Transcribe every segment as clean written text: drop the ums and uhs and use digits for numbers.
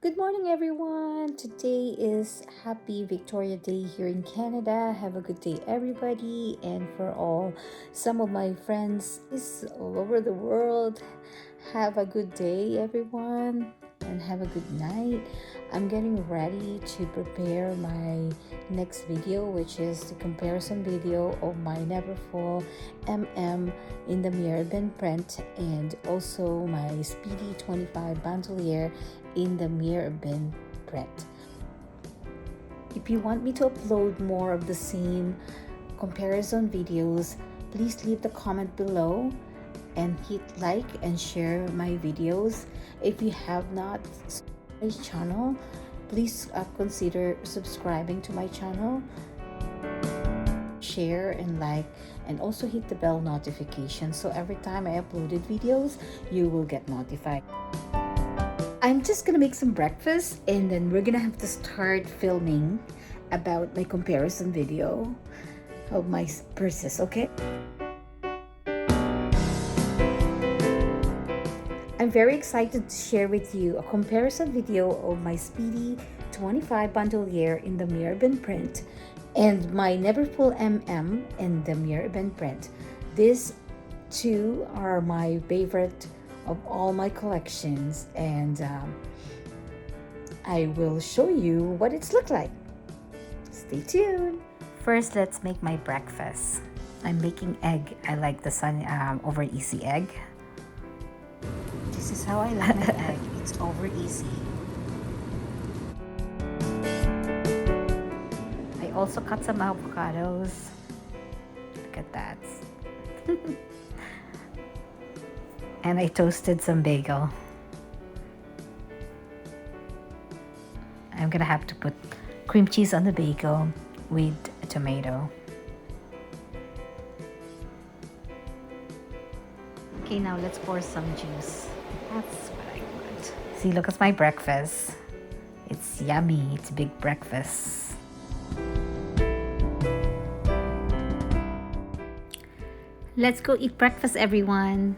Good morning, everyone. Today is Happy Victoria Day here in Canada. Have a good day, everybody. And for all some of my friends all over the world, have a good day, everyone, and have a good night. I'm getting ready to prepare my next video, which is the comparison video of my Neverfull MM in the Mirabin print and also my Speedy 25 Bandouliere in the Mirabin print. If you want me to upload more of the same comparison videos, please leave the comment below and hit like and share my videos. If you have not subscribed to my channel, please consider subscribing to my channel, share and like, and also hit the bell notification so every time I uploaded videos you will get notified. I'm just gonna make some breakfast and then we're gonna have to start filming about my comparison video of my purses, okay? I'm very excited to share with you a comparison video of my Speedy 25 Bandouliere in the Mirabin print and my Neverfull MM in the Mirabin print. These two are my favorite of all my collections, and I will show you what it's look like. Stay tuned. First, let's make my breakfast. I'm making egg. I like the sun over easy egg. This is how I like my egg. It's over easy. I also cut some avocados. Look at that. And I toasted some bagel. I'm gonna have to put cream cheese on the bagel with a tomato. Okay, now let's pour some juice. That's what I want. See, look at my breakfast. It's yummy. It's a big breakfast. Let's go eat breakfast, everyone.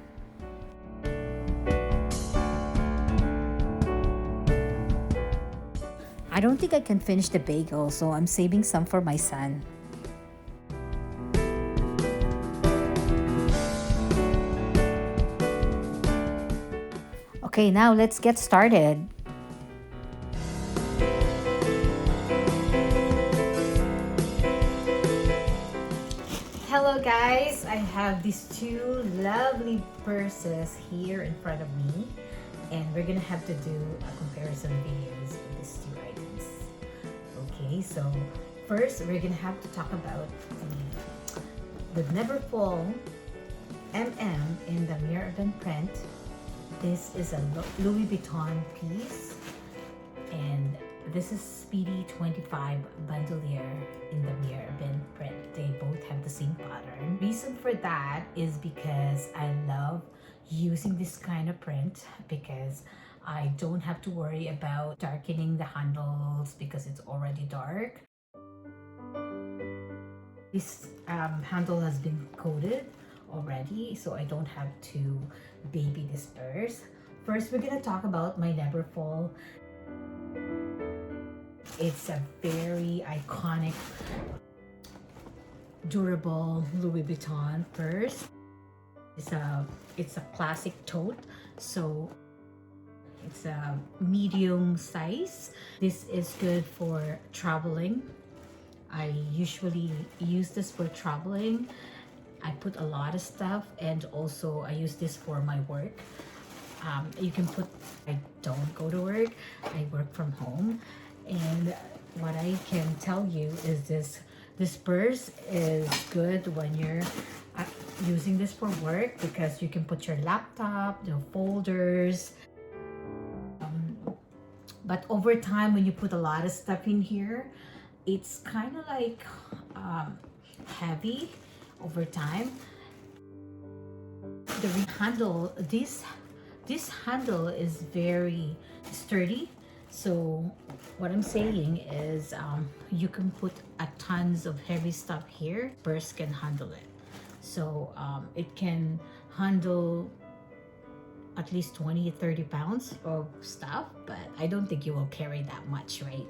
I don't think I can finish the bagel, so I'm saving some for my son. Okay, now let's get started. Hello guys, I have these two lovely purses here in front of me, and we're gonna have to do a comparison videos with these two items. Okay, so first we're gonna have to talk about the Neverfull MM in the Mirabin print. This is a Louis Vuitton piece, and this is Speedy 25 Bandouliere in the Mirabin print. They both have the same pattern. Reason for that is because I love using this kind of print because I don't have to worry about darkening the handles because it's already dark. This handle has been coated already, so I don't have to baby this purse. First, we're gonna talk about my Neverfull. It's a very iconic, durable Louis Vuitton purse. It's a classic tote, so it's a medium size. This is good for traveling. I usually use this for traveling. I put a lot of stuff, and also I use this for my work. You can put, I don't go to work, I work from home, and what I can tell you is this purse is good when you're using this for work because you can put your laptop, the folders. But over time, when you put a lot of stuff in here, it's kind of like heavy over time. The handle, this handle is very sturdy. So what I'm saying is you can put a tons of heavy stuff here. Purse can handle it. So it can handle a at least 20-30 pounds of stuff, but I don't think you will carry that much, right?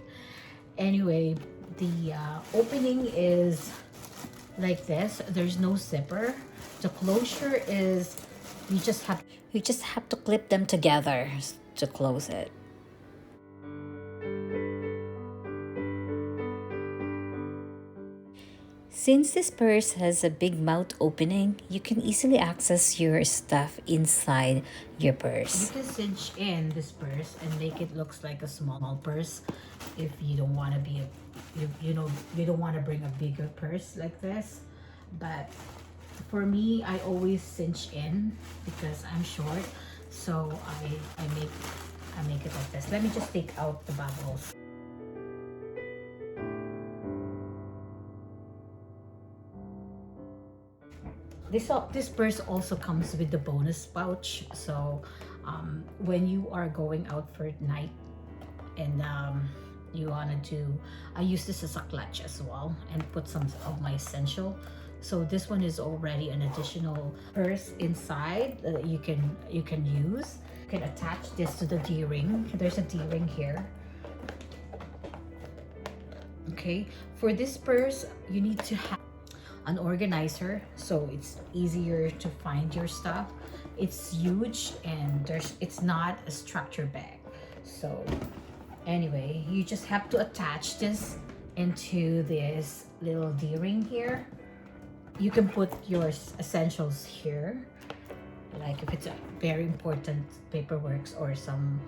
Anyway, the opening is like this. There's no zipper. The closure is you just have to clip them together to close it. Since this purse has a big mouth opening, you can easily access your stuff inside your purse. You can cinch in this purse and make it looks like a small purse if you don't want to be you don't want to bring a bigger purse like this. But for me, I always cinch in because I'm short, so I make it like this. Let me just take out the bubbles. This purse also comes with the bonus pouch, so when you are going out for night and you wanna do, I use this as a clutch as well and put some of my essential. So this one is already an additional purse inside that you can use. You can attach this to the D-ring. There's a D-ring here. Okay, for this purse you need to have an organizer so it's easier to find your stuff. It's huge and it's not a structure bag. So anyway, you just have to attach this into this little D-ring here. You can put your essentials here, like if it's a very important paperwork or some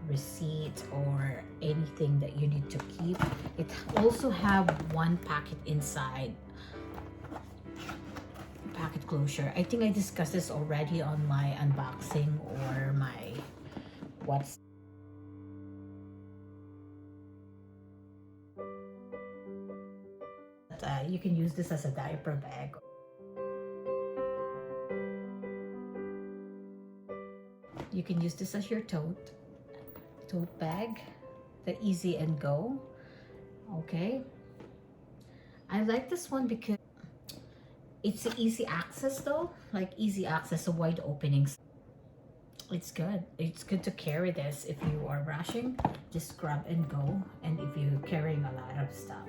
receipt or anything that you need to keep. It also have one packet inside, packet closure. I think I discussed this already on my unboxing or my what's you can use this as a diaper bag. You can use this as your tote bag, the easy and go. Okay, I like this one because it's easy access though, like easy access, a wide openings. It's good. It's good to carry this if you are rushing, just grab and go, and if you're carrying a lot of stuff.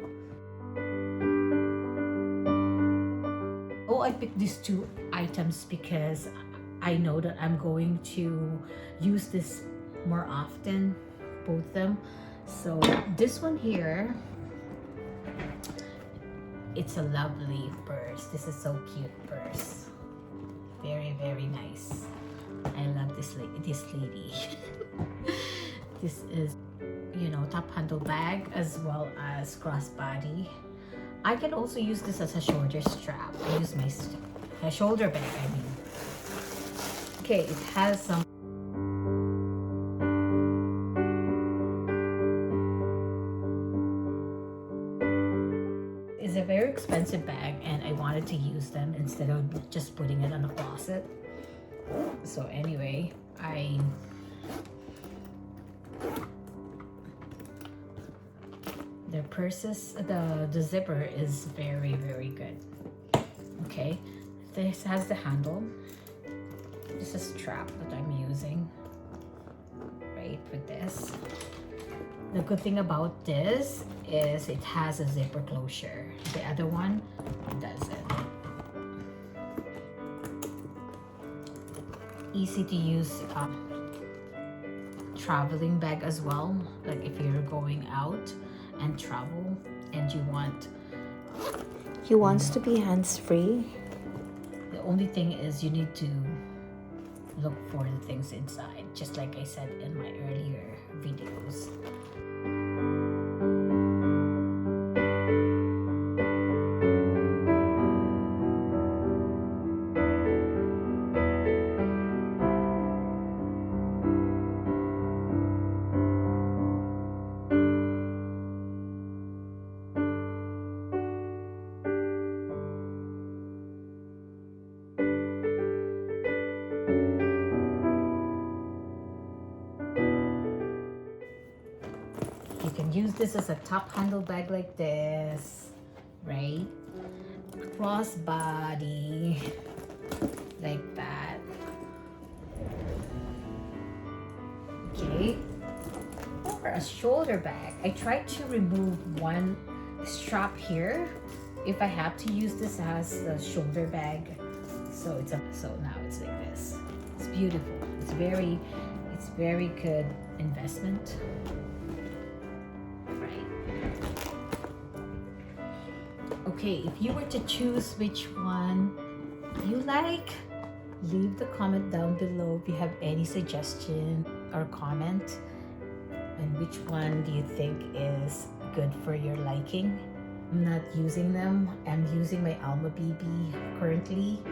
Oh, I picked these two items because I know that I'm going to use this more often, both of them. So this one here, it's a lovely purse. This is so cute purse. Very, very nice. I love this lady. This is, you know, top handle bag as well as crossbody. I can also use this as a shoulder strap. I use my shoulder bag, I mean. Okay, it has some it's a very expensive bag and I wanted to use them instead of just putting it on a closet. So anyway, the purses, the zipper is very, very good. Okay, this has the handle. This is a strap that I'm using right for this. The good thing about this is it has a zipper closure. The other one doesn't. Easy to use traveling bag as well. Like if you're going out and travel and you want... He wants to be hands-free. The only thing is you need to look for the things inside, just like I said in my earlier videos. You can use this as a top handle bag like this, right? Crossbody like that. Okay. For a shoulder bag, I tried to remove one strap here if I have to use this as a shoulder bag. So now it's like this. It's beautiful. It's very good investment. Right. Okay, if you were to choose which one you like, leave the comment down below if you have any suggestion or comment. And which one do you think is good for your liking? I'm not using them. I'm using my Alma BB currently.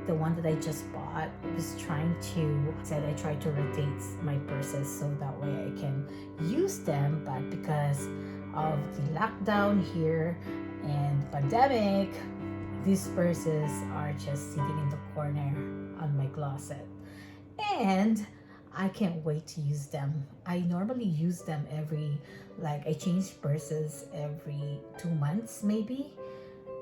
The one that I just bought. I try to rotate my purses so that way I can use them, but because of the lockdown here and pandemic, these purses are just sitting in the corner on my closet. And I can't wait to use them. I normally use them I change purses every 2 months maybe,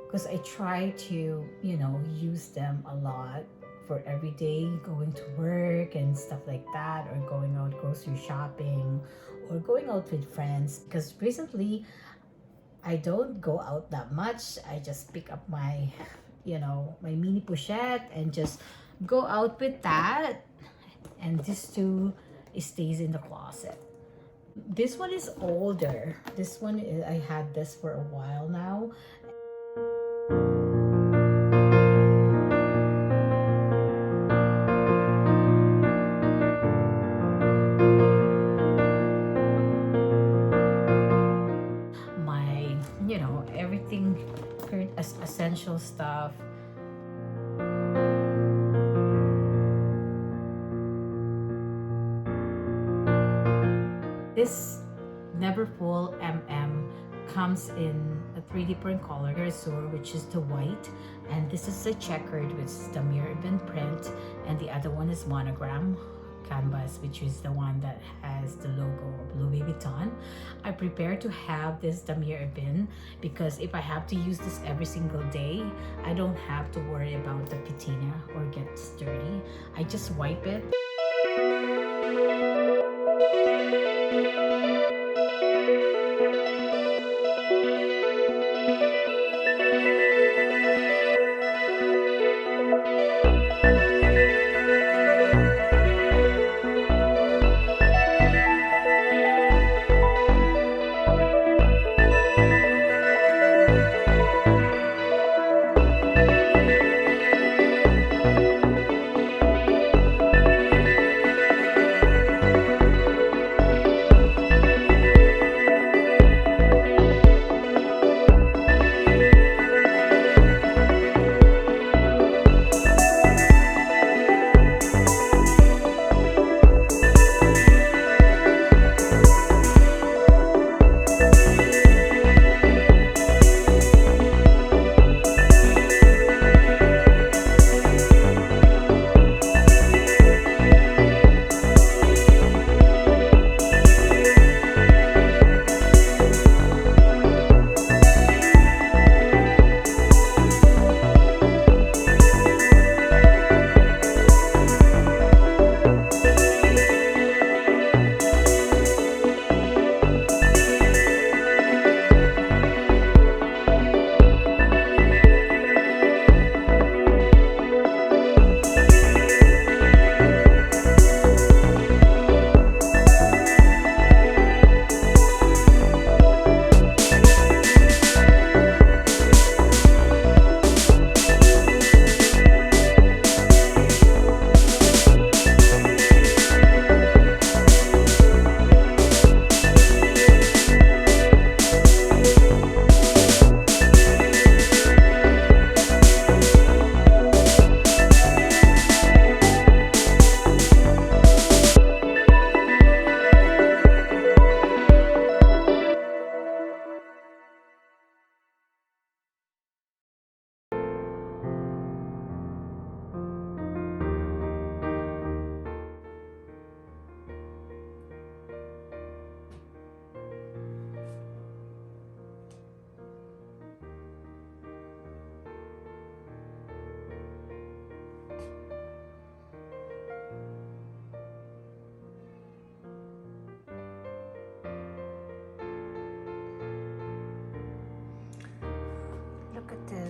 because I try to, use them a lot for every day going to work and stuff like that, or going out grocery shopping, or going out with friends. Because recently I don't go out that much. I just pick up my, my mini Pochette and just go out with that. And this too, it stays in the closet. This one is older. I had this for a while now. My, everything, current essential stuff. This Neverfull comes in 3 different colors, which is the white, and this is a checkered, which is the mirror bin print, and the other one is monogram canvas, which is the one that has the logo of Louis Vuitton. I prepare to have this damier bin because if I have to use this every single day, I don't have to worry about the patina or get dirty. I just wipe it.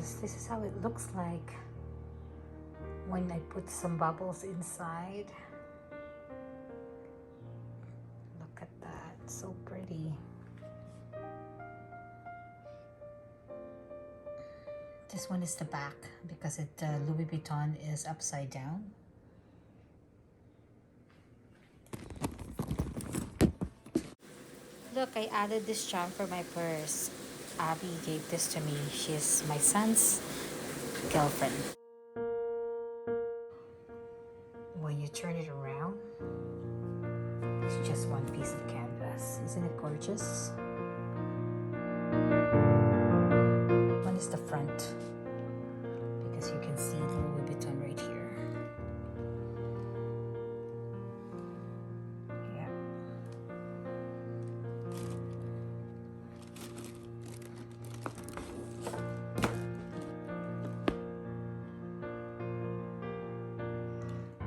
gorgeous. This is how it looks like when I put some bubbles inside. Look at that, so pretty. This one is the back because Louis Vuitton is upside down. Look, I added this charm for my purse. Abby gave this to me. She's my son's girlfriend. When you turn it around, it's just one piece of canvas. Isn't it gorgeous? One is the front because you can see the Louis Vuitton right here. Yeah.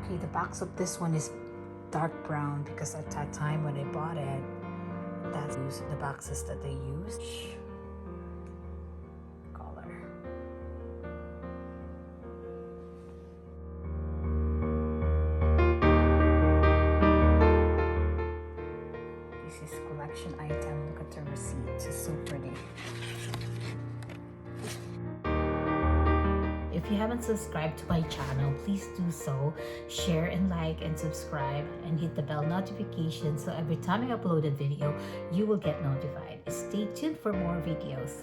Okay, the box of this one is dark brown because at that time when I bought it, that's the boxes that they used. Color. This is collection item. Look at the receipt. It's so pretty. If you haven't subscribed to my channel, please do so. Share and like and subscribe and hit the bell notification so every time I upload a video, you will get notified. Stay tuned for more videos.